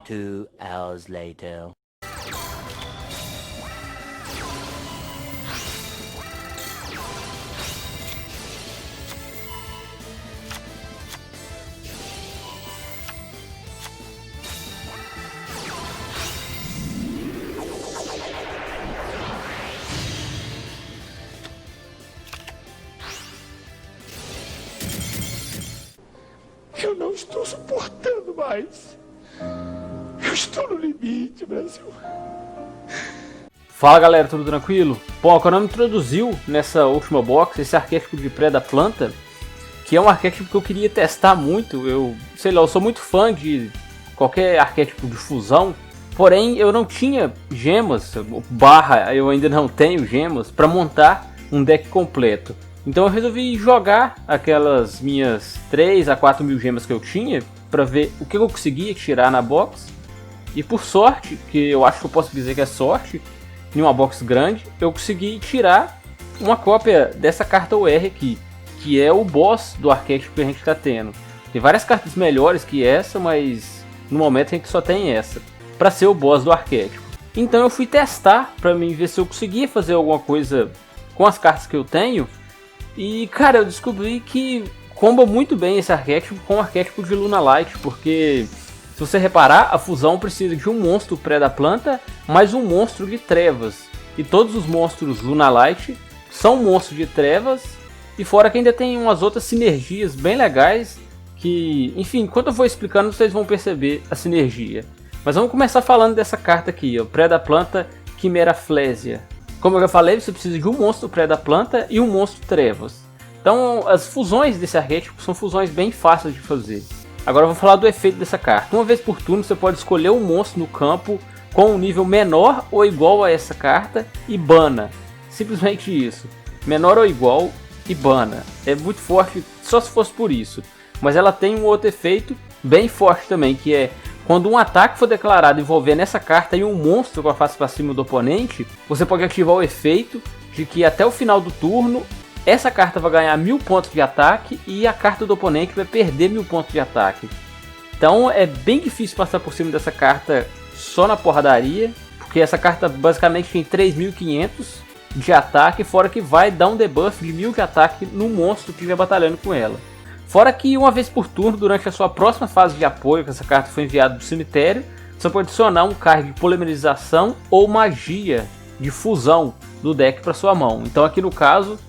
2 hours later. Eu não estou suportando mais. Eu estou no limite, Brasil. Fala galera, tudo tranquilo? Bom, a Konami introduziu nessa última box esse arquétipo de Predaplanta, que é um arquétipo que eu queria testar muito. Eu sou muito fã de qualquer arquétipo de fusão, porém eu não tinha gemas, eu ainda não tenho gemas para montar um deck completo. Então eu resolvi jogar aquelas minhas 3 a 4 mil gemas que eu tinha para ver o que eu conseguia tirar na box. E por sorte, que eu acho que eu posso dizer que é sorte, em uma box grande, eu consegui tirar uma cópia dessa carta OR aqui, que é o boss do arquétipo que a gente está tendo. Tem várias cartas melhores que essa, mas no momento a gente só tem essa, para ser o boss do arquétipo. Então eu fui testar para mim ver se eu conseguia fazer alguma coisa com as cartas que eu tenho. E cara, eu descobri que comba muito bem esse arquétipo com o arquétipo de Luna Light, porque se você reparar, a fusão precisa de um monstro Predaplanta mais um monstro de trevas. E todos os monstros Luna Light são monstros de trevas, e fora que ainda tem umas outras sinergias bem legais que, enfim, enquanto eu vou explicando vocês vão perceber a sinergia. Mas vamos começar falando dessa carta aqui, ó, Predaplanta Quimeraflésia. Como eu já falei, você precisa de um monstro Predaplanta e um monstro Trevas. Então as fusões desse arquétipo são fusões bem fáceis de fazer. Agora eu vou falar do efeito dessa carta. Uma vez por turno você pode escolher um monstro no campo com um nível menor ou igual a essa carta e bana. Simplesmente isso. Menor ou igual e bana. É muito forte só se fosse por isso. Mas ela tem um outro efeito bem forte também, que é quando um ataque for declarado envolvendo essa carta e um monstro com a face para cima do oponente, você pode ativar o efeito de que até o final do turno essa carta vai ganhar 1000 pontos de ataque e a carta do oponente vai perder 1000 pontos de ataque. Então é bem difícil passar por cima dessa carta só na porradaria, porque essa carta basicamente tem 3500 de ataque, fora que vai dar um debuff de 1000 de ataque no monstro que estiver batalhando com ela. Fora que uma vez por turno, durante a sua próxima fase de apoio, que essa carta foi enviada do cemitério, você pode adicionar um card de polimerização ou magia de fusão do deck para sua mão. Então aqui no caso,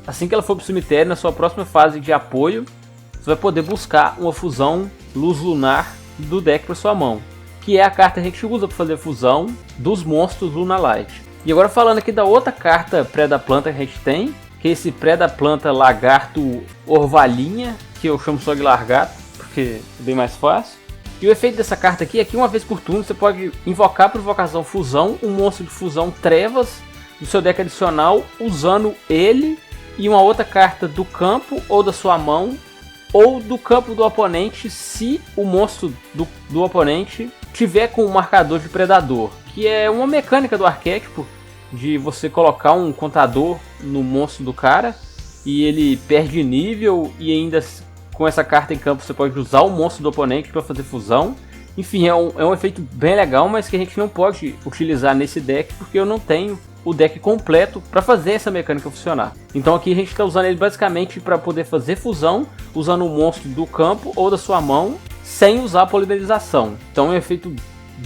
assim que ela for para o cemitério, na sua próxima fase de apoio, você vai poder buscar uma fusão luz lunar do deck para sua mão, que é a carta que a gente usa para fazer fusão dos monstros Luna Light. E agora falando aqui da outra carta Predaplanta que a gente tem, que é esse Predaplanta Lagarto Orvalhinha, que eu chamo só de Largato, porque é bem mais fácil. E o efeito dessa carta aqui é que uma vez por turno você pode invocar por invocação fusão um monstro de fusão Trevas do seu deck adicional, usando ele e uma outra carta do campo ou da sua mão ou do campo do oponente, se o monstro do oponente tiver com um marcador de predador, que é uma mecânica do arquétipo de você colocar um contador no monstro do cara e ele perde nível, e ainda com essa carta em campo você pode usar o monstro do oponente para fazer fusão. Enfim, é um efeito bem legal, mas que a gente não pode utilizar nesse deck porque eu não tenho o deck completo para fazer essa mecânica funcionar. Então aqui a gente está usando ele basicamente para poder fazer fusão, usando o monstro do campo ou da sua mão, sem usar a polimerização. Então é um efeito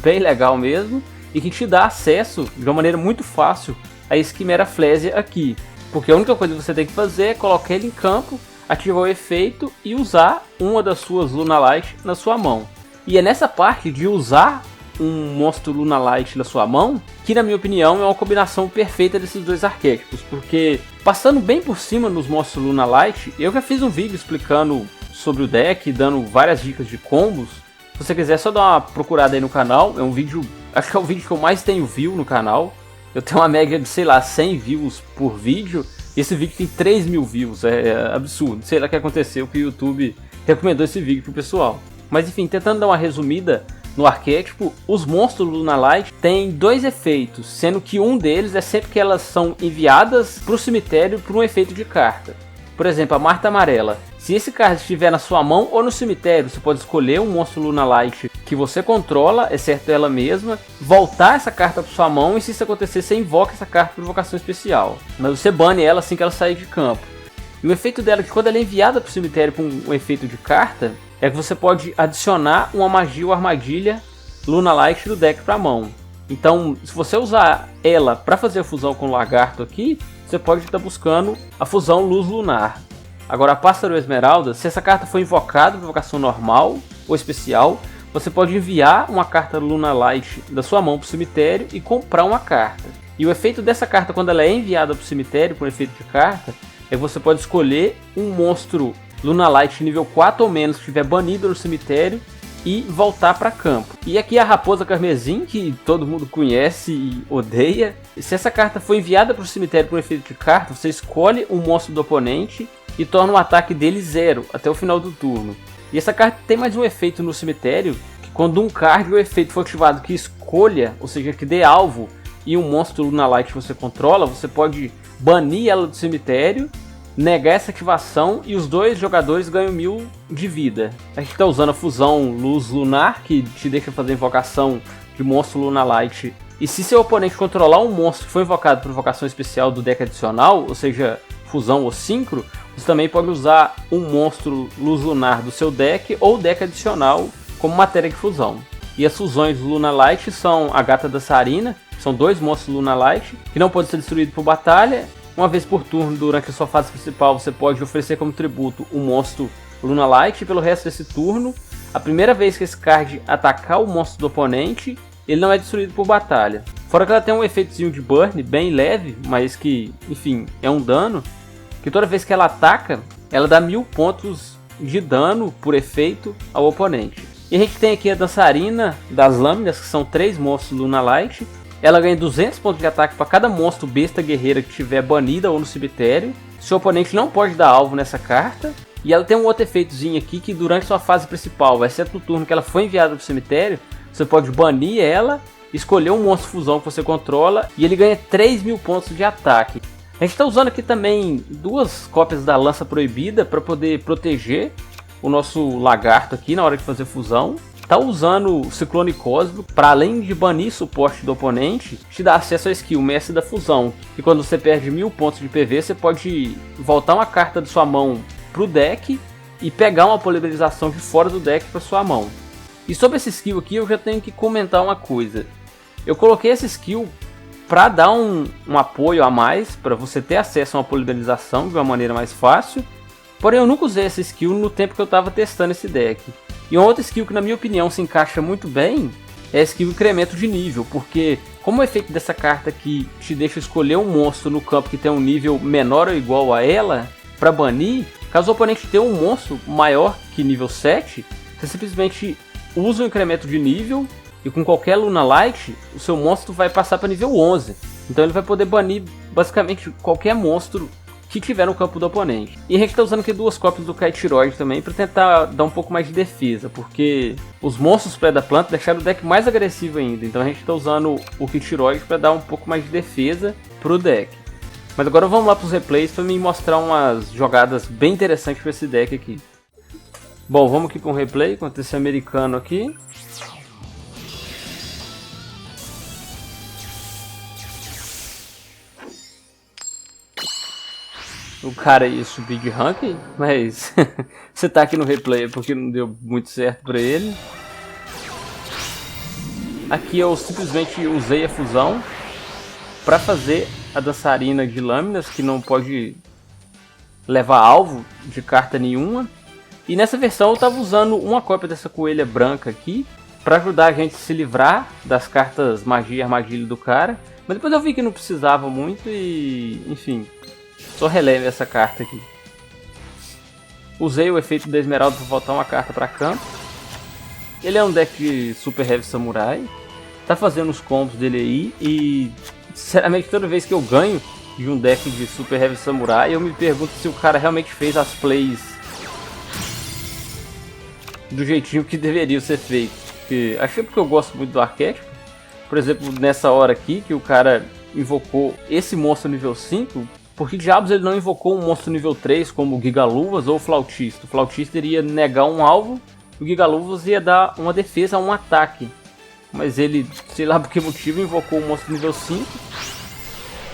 bem legal mesmo, e que te dá acesso de uma maneira muito fácil a esse Quimeraflésia aqui. Porque a única coisa que você tem que fazer é colocar ele em campo, ativar o efeito e usar uma das suas Luna Light na sua mão. E é nessa parte de usar um monstro Luna Light na sua mão que, na minha opinião, é uma combinação perfeita desses dois arquétipos. Porque, passando bem por cima nos monstros Luna Light, eu já fiz um vídeo explicando sobre o deck, dando várias dicas de combos. Se você quiser, só dar uma procurada aí no canal. É um vídeo, acho que é o vídeo que eu mais tenho view no canal. Eu tenho uma média de, sei lá, 100 views por vídeo. Esse vídeo tem 3.000 views, é absurdo. Sei lá o que aconteceu, que o YouTube recomendou esse vídeo pro pessoal. Mas enfim, tentando dar uma resumida no arquétipo, os monstros Luna Light têm dois efeitos, sendo que um deles é sempre que elas são enviadas pro cemitério por um efeito de carta. Por exemplo, a Marta Amarela. Se esse card estiver na sua mão ou no cemitério, você pode escolher um monstro Luna Light que você controla, exceto ela mesma, voltar essa carta para sua mão, e se isso acontecer, você invoca essa carta por invocação especial. Mas você bane ela assim que ela sair de campo. E o efeito dela, que quando ela é enviada para o cemitério com um efeito de carta, é que você pode adicionar uma magia ou armadilha Lunalight do deck para a mão. Então, se você usar ela para fazer a fusão com o lagarto aqui, você pode estar buscando a fusão Luz Lunar. Agora, a Pássaro Esmeralda, se essa carta for invocada por invocação normal ou especial, você pode enviar uma carta Lunalight da sua mão para o cemitério e comprar uma carta. E o efeito dessa carta, quando ela é enviada para o cemitério com efeito de carta, é que você pode escolher um monstro Lunalight nível 4 ou menos que estiver banido no cemitério e voltar para campo. E aqui a Raposa Carmesim, que todo mundo conhece e odeia. Se essa carta for enviada para o cemitério com efeito de carta, você escolhe um monstro do oponente e torna o ataque dele 0 até o final do turno. E essa carta tem mais um efeito no cemitério, que quando um card ou efeito for ativado que escolha, ou seja, que dê alvo, e um monstro Lunalight que você controla, você pode banir ela do cemitério, negar essa ativação e os dois jogadores ganham 1000 de vida. A gente está usando a fusão Luz Lunar, que te deixa fazer invocação de monstro Lunalight. E se seu oponente controlar um monstro que foi invocado por invocação especial do deck adicional, ou seja, fusão ou sincro, você também pode usar um monstro Luz Lunar do seu deck ou deck adicional como matéria de fusão. E as fusões Lunalight são a Gata Dançarina, são 2 monstros Lunalight, que não podem ser destruídos por batalha. Uma vez por turno, durante a sua fase principal, você pode oferecer como tributo um monstro Lunalight, e pelo resto desse turno, a primeira vez que esse card atacar o monstro do oponente, ele não é destruído por batalha. Fora que ela tem um efeitozinho de burn, bem leve, mas que, enfim, é um dano, que toda vez que ela ataca, ela dá 1000 pontos de dano por efeito ao oponente. E a gente tem aqui a Dançarina das Lâminas, que são 3 monstros Lunalight. Ela ganha 200 pontos de ataque para cada monstro besta guerreira que estiver banida ou no cemitério. Seu oponente não pode dar alvo nessa carta. E ela tem um outro efeitozinho aqui, que durante sua fase principal, exceto no turno que ela foi enviada para o cemitério, você pode banir ela, escolher um monstro fusão que você controla, e ele ganha 3.000 pontos de ataque. A gente está usando aqui também 2 cópias da Lança Proibida para poder proteger o nosso lagarto aqui na hora de fazer fusão. Está usando o Ciclone Cósmico para, além de banir suporte do oponente, te dar acesso à skill Mestre da Fusão. E quando você perde 1000 pontos de PV, você pode voltar uma carta de sua mão para o deck e pegar uma polarização de fora do deck para sua mão. E sobre esse skill aqui, eu já tenho que comentar uma coisa. Eu coloquei essa skill para dar um apoio a mais, para você ter acesso a uma polarização de uma maneira mais fácil. Porém, eu nunca usei essa skill no tempo que eu estava testando esse deck. E uma outra skill que, na minha opinião, se encaixa muito bem é a skill incremento de nível, porque como o efeito dessa carta aqui te deixa escolher um monstro no campo que tem um nível menor ou igual a ela para banir, caso o oponente tenha um monstro maior que nível 7, você simplesmente usa o incremento de nível e com qualquer Lunalight o seu monstro vai passar para nível 11. Então ele vai poder banir basicamente qualquer monstro que tiver no campo do oponente. E a gente está usando aqui 2 cópias do Kaitiroid também para tentar dar um pouco mais de defesa, porque os monstros pré-da-planta deixaram o deck mais agressivo ainda. Então a gente está usando o Kaitiroid para dar um pouco mais de defesa pro deck. Mas agora vamos lá para os replays para me mostrar umas jogadas bem interessantes para esse deck aqui. Bom, vamos aqui para um replay contra esse americano aqui. O cara ia subir de ranking, mas você tá aqui no replay porque não deu muito certo pra ele. Aqui eu simplesmente usei a fusão para fazer a Dançarina de Lâminas, que não pode levar alvo de carta nenhuma. E nessa versão eu tava usando uma cópia dessa coelha branca aqui para ajudar a gente a se livrar das cartas magia e armadilha do cara. Mas depois eu vi que não precisava muito e, enfim, só releve essa carta aqui. Usei o efeito da Esmeralda para voltar uma carta para campo. Ele é um deck de Super Heavy Samurai. Tá fazendo os combos dele aí. E sinceramente toda vez que eu ganho de um deck de Super Heavy Samurai, eu me pergunto se o cara realmente fez as plays do jeitinho que deveria ser feito. Porque, achei porque eu gosto muito do arquétipo. Por exemplo, nessa hora aqui que o cara invocou esse monstro nível 5, por que diabos ele não invocou um monstro nível 3 como o Gigaluvas ou o Flautista? O Flautista iria negar um alvo o Gigaluvos ia dar uma defesa a um ataque. Mas ele, sei lá por que motivo, invocou o monstro nível 5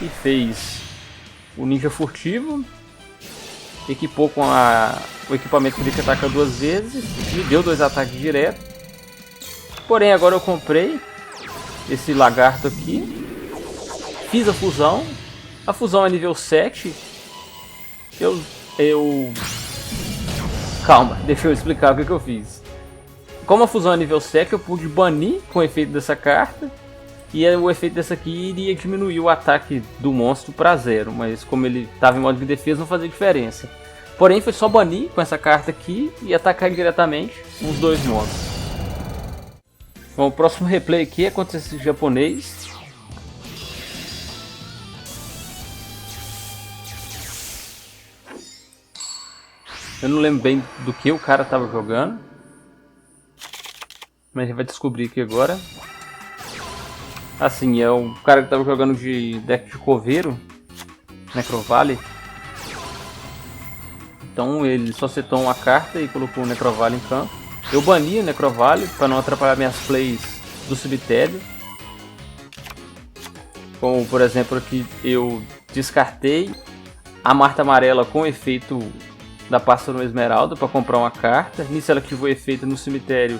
e fez o Ninja Furtivo. Equipou com o equipamento que ele ataca 2 vezes, me deu 2 ataques direto. Porém, agora eu comprei esse lagarto aqui, fiz a fusão é nível 7. Calma, deixa eu explicar o que eu fiz. Como a fusão é nível 7, eu pude banir com o efeito dessa carta. E o efeito dessa aqui iria diminuir o ataque do monstro para 0. Mas como ele estava em modo de defesa, não fazia diferença. Porém, foi só banir com essa carta aqui e atacar diretamente os 2 monstros. Bom, o próximo replay aqui é contra esse japonês. Eu não lembro bem do que o cara estava jogando. Mas a gente vai descobrir aqui agora. Assim, é o cara que estava jogando de deck de coveiro, Necrovalley. Então ele só setou uma carta e colocou o Necrovalley em campo. Eu bani o Necrovalley para não atrapalhar minhas plays do cemitério. Como por exemplo aqui eu descartei a Marta Amarela com o efeito da Pássaro Esmeralda para comprar uma carta. Nisso ela ativou o efeito no cemitério.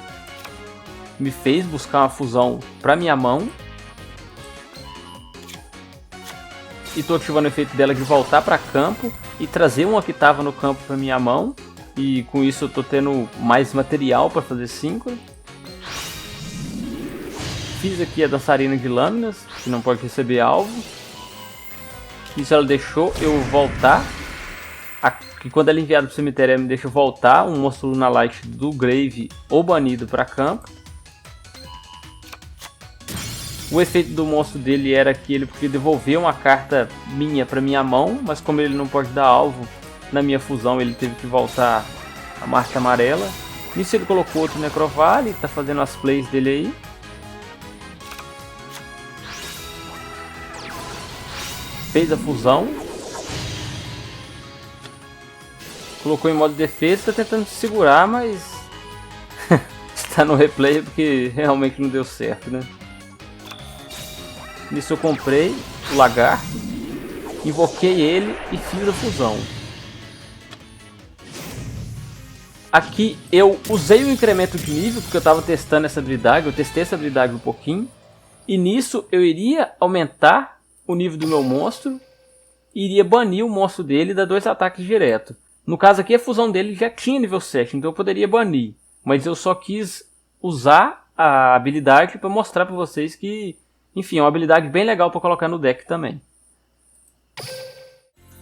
Me fez buscar uma fusão para minha mão. E estou ativando o efeito dela de voltar para campo e trazer uma que estava no campo para minha mão. E com isso eu estou tendo mais material para fazer síncrono. Fiz aqui a Dançarina de Lâminas, que não pode receber alvo. Isso ela deixou eu voltar. Que quando ela é enviada para o cemitério ela me deixa voltar um monstro Lunalight do Grave ou banido para campo. O efeito do monstro dele era que ele podia devolver uma carta minha para minha mão, mas como ele não pode dar alvo na minha fusão, ele teve que voltar a Marca Amarela. Nisso ele colocou outro Necrovalley, tá fazendo as plays dele aí. Fez a fusão. Colocou em modo de defesa, tá tentando segurar, mas está no replay porque realmente não deu certo, né? Nisso eu comprei o lagarto, invoquei ele e fiz a fusão. Aqui eu usei o incremento de nível porque eu estava testando essa habilidade, eu testei essa habilidade um pouquinho. E nisso eu iria aumentar o nível do meu monstro e iria banir o monstro dele e dar 2 ataques direto. No caso aqui a fusão dele já tinha nível 7, então eu poderia banir. Mas eu só quis usar a habilidade para mostrar para vocês que... Enfim, é uma habilidade bem legal para colocar no deck também.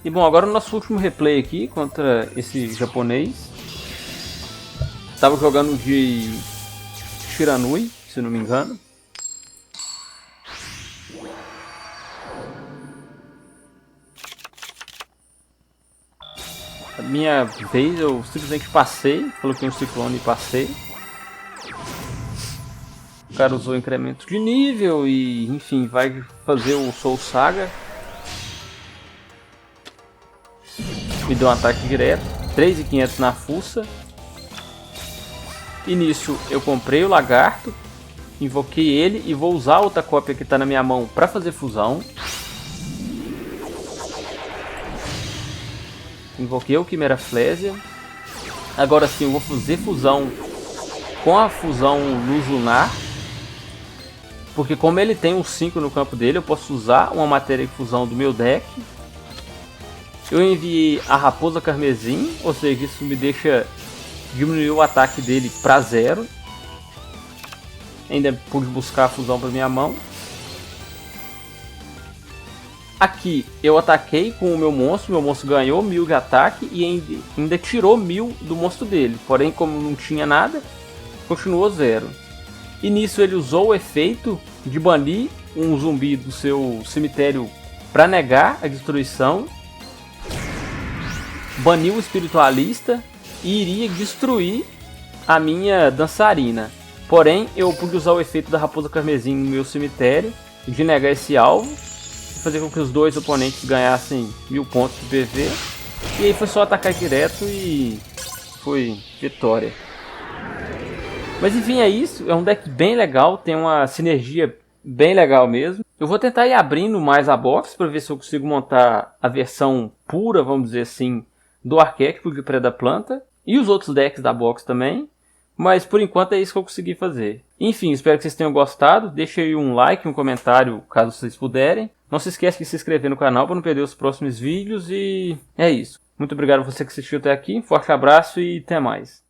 E bom, agora o nosso último replay aqui contra esse japonês. Estava jogando de Shiranui, se não me engano. A minha vez eu simplesmente passei, coloquei um ciclone e passei. O cara usou incremento de nível e, enfim, vai fazer o Soul Saga. Me deu um ataque direto, 3.500 na fuça. E nisso eu comprei o lagarto, invoquei ele e vou usar a outra cópia que está na minha mão para fazer fusão. Invoquei o Quimera Flésia. Agora sim eu vou fazer fusão com a fusão Luz Lunar. Porque como ele tem um 5 no campo dele, eu posso usar uma matéria de fusão do meu deck. Eu enviei a Raposa Carmesim, ou seja, isso me deixa diminuir o ataque dele para 0. Ainda pude buscar a fusão para minha mão. Aqui eu ataquei com o meu monstro ganhou 1000 de ataque e ainda tirou 1000 do monstro dele. Porém, como não tinha nada, continuou 0. E nisso ele usou o efeito de banir um zumbi do seu cemitério para negar a destruição. Baniu o espiritualista e iria destruir a minha dançarina. Porém, eu pude usar o efeito da Raposa Carmesim no meu cemitério de negar esse alvo e fazer com que os dois oponentes ganhassem 1000 pontos de PV. E aí foi só atacar direto e foi vitória. Mas enfim, é isso. É um deck bem legal, tem uma sinergia bem legal mesmo. Eu vou tentar ir abrindo mais a box para ver se eu consigo montar a versão pura, vamos dizer assim, do arquétipo de Predaplanta. E os outros decks da box também. Mas por enquanto é isso que eu consegui fazer. Enfim, espero que vocês tenham gostado. Deixe aí um like, um comentário, caso vocês puderem. Não se esqueça de se inscrever no canal para não perder os próximos vídeos. E é isso. Muito obrigado a você que assistiu até aqui. Forte abraço e até mais.